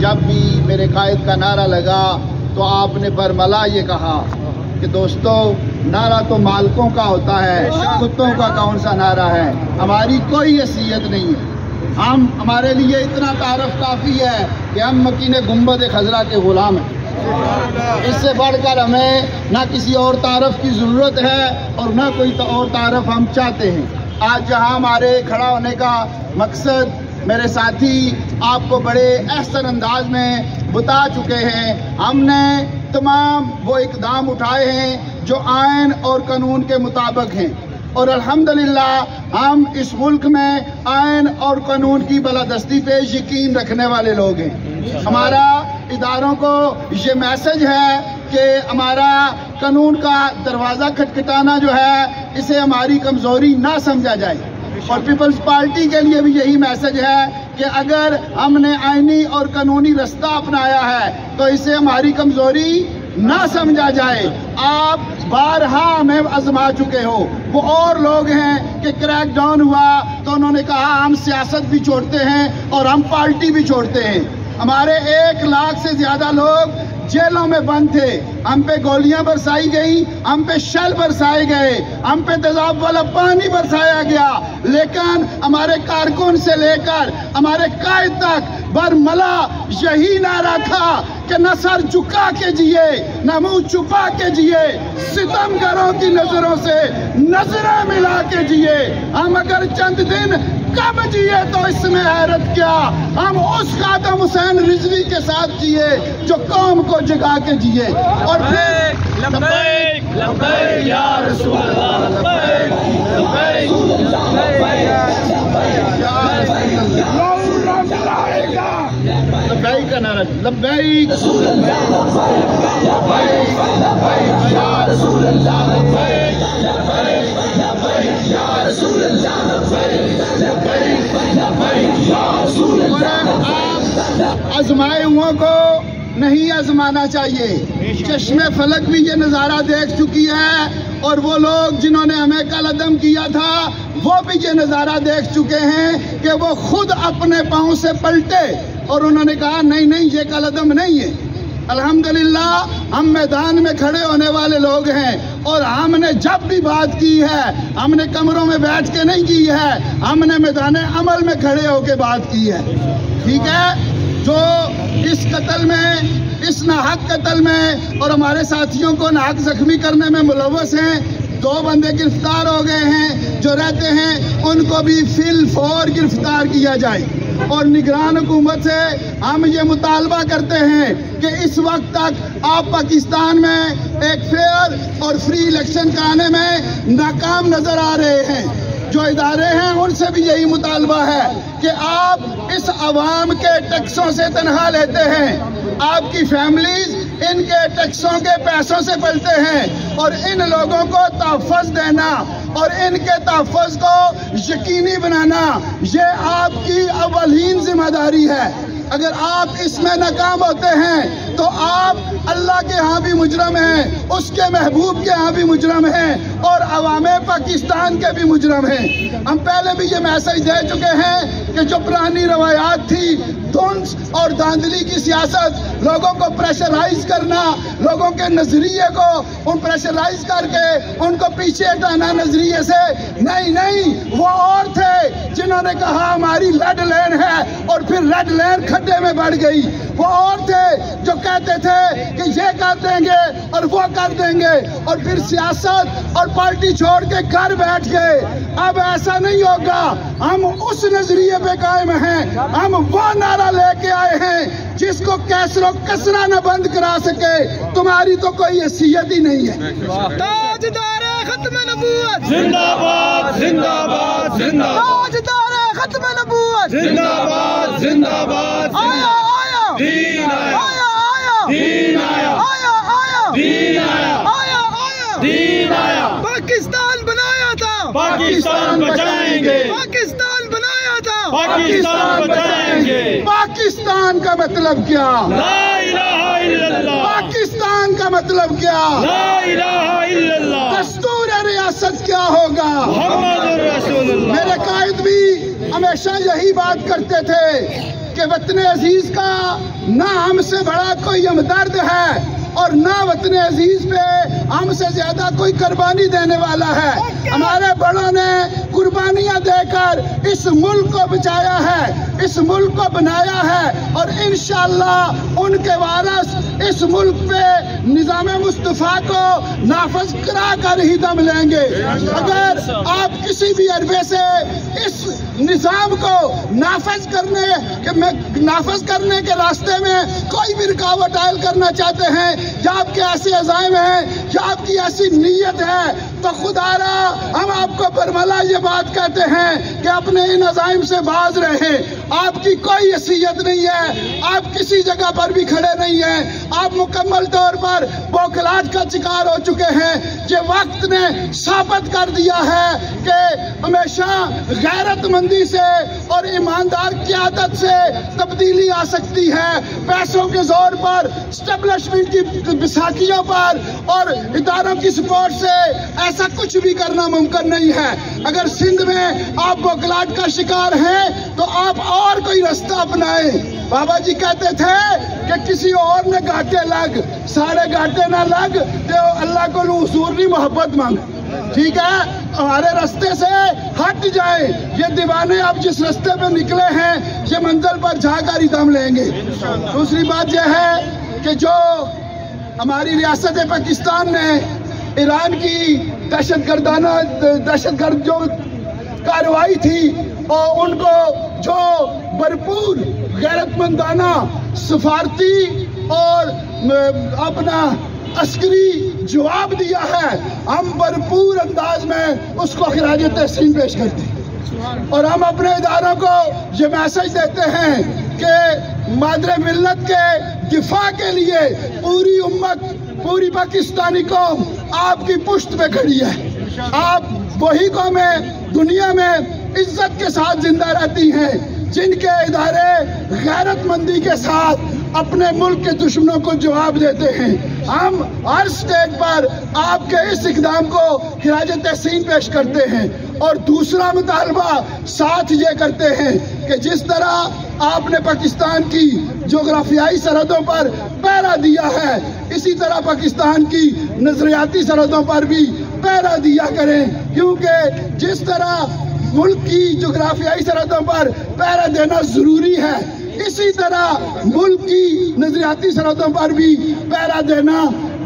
جب بھی میرے قائد کا نعرہ لگا تو آپ نے برملا یہ کہا کہ دوستو نعرہ تو مالکوں کا ہوتا ہے، کتوں کا کون سا نعرہ ہے، ہماری کوئی حیثیت نہیں ہے، ہمارے لیے اتنا تعارف کافی ہے کہ ہم مکین گنبد خضرا کے غلام ہیں، اس سے بڑھ کر ہمیں نہ کسی اور تعارف کی ضرورت ہے اور نہ کوئی اور تعارف ہم چاہتے ہیں۔ آج جہاں ہمارے کھڑا ہونے کا مقصد میرے ساتھی آپ کو بڑے احسن انداز میں بتا چکے ہیں، ہم نے تمام وہ اقدام اٹھائے ہیں جو آئین اور قانون کے مطابق ہیں، اور الحمدللہ ہم اس ملک میں آئین اور قانون کی بالادستی پہ یقین رکھنے والے لوگ ہیں۔ ہمارا اداروں کو یہ میسج ہے کہ ہمارا قانون کا دروازہ کھٹکھٹانا جو ہے اسے ہماری کمزوری نہ سمجھا جائے، اور پیپلز پارٹی کے لیے بھی یہی میسج ہے کہ اگر ہم نے آئینی اور قانونی رستہ اپنایا ہے تو اسے ہماری کمزوری نہ سمجھا جائے۔ آپ بارہا ہمیں آزما چکے ہو، وہ اور لوگ ہیں کہ کریک ڈاؤن ہوا تو انہوں نے کہا ہم سیاست بھی چھوڑتے ہیں اور ہم پارٹی بھی چھوڑتے ہیں۔ ہمارے 1 لاکھ سے زیادہ لوگ جیلوں میں بند تھے، ہم پہ گولیاں برسائی گئی، ہم پہ شل برسائے گئے، ہم پہ تیزاب والا پانی برسایا گیا، لیکن ہمارے کارکن سے لے کر ہمارے قائد تک برملا یہی نعرہ تھا کہ نہ سر جھکا کے جیے نہ منہ چھپا کے جیے، ستمگروں کی نظروں سے نظریں ملا کے جیے۔ ہم اگر چند دن کم جیے تو اس میں حیرت کیا، ہم اس خاتم حسین رضوی کے ساتھ جیے جو قوم کو جگا کے جیے۔ اور پھر لبیک لبیک یا رسول اللہ، لبیک لبیک لبیک کا نعرہ، لبیک یا رسول اللہ، لبیک لبیک یا رسول اللہ، لبیک لبیک یا رسول اللہ۔ آپ آزمائے ہوا کو نہیں آزمانا چاہیے، چشم فلک بھی یہ نظارہ دیکھ چکی ہے، اور وہ لوگ جنہوں نے ہمیں کل عدم کیا تھا وہ بھی یہ نظارہ دیکھ چکے ہیں کہ وہ خود اپنے پاؤں سے پلٹے اور انہوں نے کہا نہیں نہیں یہ کل عدم نہیں ہے۔ الحمدللہ ہم میدان میں کھڑے ہونے والے لوگ ہیں، اور ہم نے جب بھی بات کی ہے ہم نے کمروں میں بیٹھ کے نہیں کی ہے، ہم نے میدان عمل میں کھڑے ہو کے بات کی ہے، ٹھیک ہے؟ جو اس قتل میں، اس ناحق قتل میں اور ہمارے ساتھیوں کو ناحق زخمی کرنے میں ملوث ہیں، 2 بندے گرفتار ہو گئے ہیں جو رہتے ہیں، ان کو بھی فی الفور گرفتار کیا جائے۔ اور نگران حکومت سے ہم یہ مطالبہ کرتے ہیں کہ اس وقت تک آپ پاکستان میں ایک فیئر اور فری الیکشن کرانے میں ناکام نظر آ رہے ہیں۔ جو ادارے ہیں ان سے بھی یہی مطالبہ ہے کہ آپ اس عوام کے ٹیکسوں سے تنخواہ لیتے ہیں، آپ کی فیملیز ان کے ٹیکسوں کے پیسوں سے پلتے ہیں، اور ان لوگوں کو تحفظ دینا اور ان کے تحفظ کو یقینی بنانا یہ آپ کی اولین ذمہ داری ہے۔ اگر آپ اس میں ناکام ہوتے ہیں تو آپ اللہ کے ہاں بھی مجرم ہیں، اس کے محبوب کے ہاں بھی مجرم ہیں، اور عوام پاکستان کے بھی مجرم ہیں۔ ہم پہلے بھی یہ میسج دے چکے ہیں کہ جو پرانی روایات تھی، دھنس اور دھاندلی کی سیاست، لوگوں کو پریشرائز کرنا، لوگوں کے نظریے کو ان پریشرائز کر کے ان کو پیچھے ہٹانا نظریے سے، نہیں وہ اور تھے جنہوں نے کہا ہماری ریڈ لین ہے اور پھر ریڈ لین کھڈے میں بڑھ گئی، وہ اور تھے جو کہتے تھے کہ یہ کر دیں گے اور وہ کر دیں گے اور پھر سیاست اور پارٹی چھوڑ کے گھر بیٹھ گئے۔ اب ایسا نہیں ہوگا، ہم اس نظریے پہ قائم ہیں، ہم وہ نعرہ لے کے آئے ہیں جس کو کیسر و کسرہ نہ بند کرا سکے، تمہاری تو کوئی حیثیت ہی نہیں ہے۔ تاجدار ختم نبوت زندہ باد، زندہ باد، زندہ باد، تاجدار ختم نبوت زندہ باد، زندہ باد، آیا آیا دین آیا، آیا آیا دین آیا، آیا آیا دین آیا، آیا آیا دین آیا۔ پاکستان بنایا تھا، پاکستان بچائیں گے، پاکستان بنایا تھا، پاکستان بچائیں گے۔ پاکستان کا مطلب کیا؟ لا الہ الا اللہ، پاکستان کا مطلب کیا؟ لا الہ الا اللہ، دستور ریاست کیا ہوگا؟ محمد رسول اللہ۔ میرے قائد بھی ہمیشہ یہی بات کرتے تھے کہ وطن عزیز کا نہ ہم سے بڑا کوئی ہمدرد ہے اور نہ وطن عزیز پہ ہم سے زیادہ کوئی قربانی دینے والا ہے. ہمارے بڑوں نے قربانیاں دے کر اس ملک کو بچایا ہے, اس ملک کو بنایا ہے, اور انشاءاللہ ان کے وارث اس ملک پہ نظام مصطفیٰ کو نافذ کرا کر ہی دم لیں گے. اگر آپ کسی بھی حربے سے اس نظام کو نافذ کرنے کے راستے میں کوئی بھی رکاوٹ عائل کرنا چاہتے ہیں, یا آپ کے ایسے عزائم ہیں, یا آپ کی ایسی نیت ہے, تو خدا را ہم آپ کو برملا یہ بات کہتے ہیں کہ اپنے ان عزائم سے باز رہیں. آپ کی کوئی حیثیت نہیں ہے, آپ کسی جگہ پر بھی کھڑے نہیں ہیں, آپ مکمل طور پر بوکھلاہٹ کا شکار ہو چکے ہیں. یہ وقت نے ثابت کر دیا ہے کہ ہمیشہ غیرت مندی سے اور ایماندار قیادت سے تبدیلی آ سکتی ہے. پیسوں کے زور پر, اسٹیبلشمنٹ کی بساکیوں پر اور اداروں کی سپورٹ سے ایسا کچھ بھی کرنا ممکن نہیں ہے. اگر سندھ میں آپ بوکھلاہٹ کا شکار ہیں تو آپ اور کوئی رستہ اپنائیں. بابا جی کہتے تھے کہ کسی اور نے گھاٹے لگ, سارے گھاٹے نہ لگ, تو اللہ کو حضور نہیں محبت مانگ. ٹھیک ہے, ہمارے رستے سے ہٹ جائیں. یہ دیوانے اب جس رستے پہ نکلے ہیں یہ منزل پر جا کر ہی دم لیں گے. دوسری بات یہ ہے کہ جو ہماری ریاست پاکستان نے ایران کی دہشت گرد جو کارروائی تھی, اور ان کو جو بھرپور غیرت مندانہ سفارتی اور اپنا عسکری جواب دیا ہے, ہم بھرپور انداز میں اس کو خراج تحسین پیش کرتے ہیں. اور ہم اپنے اداروں کو یہ میسج دیتے ہیں کہ مادر ملت کے دفاع کے لیے پوری امت, پوری پاکستانی قوم آپ کی پشت پہ کھڑی ہے. آپ وہی قومیں دنیا میں عزت کے ساتھ زندہ رہتی ہیں جن کے ادارے غیرت مندی کے ساتھ اپنے ملک کے دشمنوں کو جواب دیتے ہیں. ہم ہر سٹیج پر آپ کے اس اقدام کو خراج تحسین پیش کرتے ہیں. اور دوسرا مطالبہ ساتھ یہ کرتے ہیں کہ جس طرح آپ نے پاکستان کی جغرافیائی سرحدوں پر پہرا دیا ہے, اسی طرح پاکستان کی نظریاتی سرحدوں پر بھی پہرا دیا کریں, کیونکہ جس طرح ملک کی جغرافیائی سرحدوں پر پہرا دینا ضروری ہے, اسی طرح ملک کی نظریاتی سرحدوں پر بھی پہرا دینا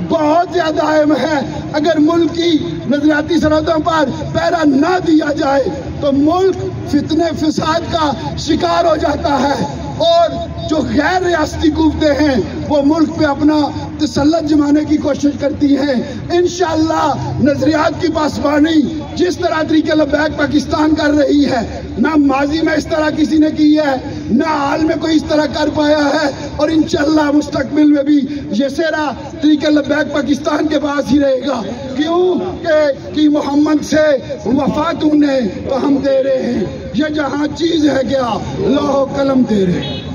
بہت زیادہ اہم ہے. اگر ملک کی نظریاتی سرحدوں پر پہرا نہ دیا جائے تو ملک فتنے فساد کا شکار ہو جاتا ہے, اور جو غیر ریاستی قوتیں ہیں وہ ملک پہ اپنا تسلط جمانے کی کوشش کرتی ہیں. انشاءاللہ نظریات کی پاسبانی جس طرح طریق لبیک پاکستان کر رہی ہے, نہ ماضی میں اس طرح کسی نے کی ہے, نہ حال میں کوئی اس طرح کر پایا ہے, اور انشاءاللہ مستقبل میں بھی یہ سیرا طریق لبیک پاکستان کے پاس ہی رہے گا. کیوں کہ محمد سے وفا تم نے تو ہم دے رہے ہیں, یہ جہاں چیز ہے کیا لوح و قلم دے رہے ہیں.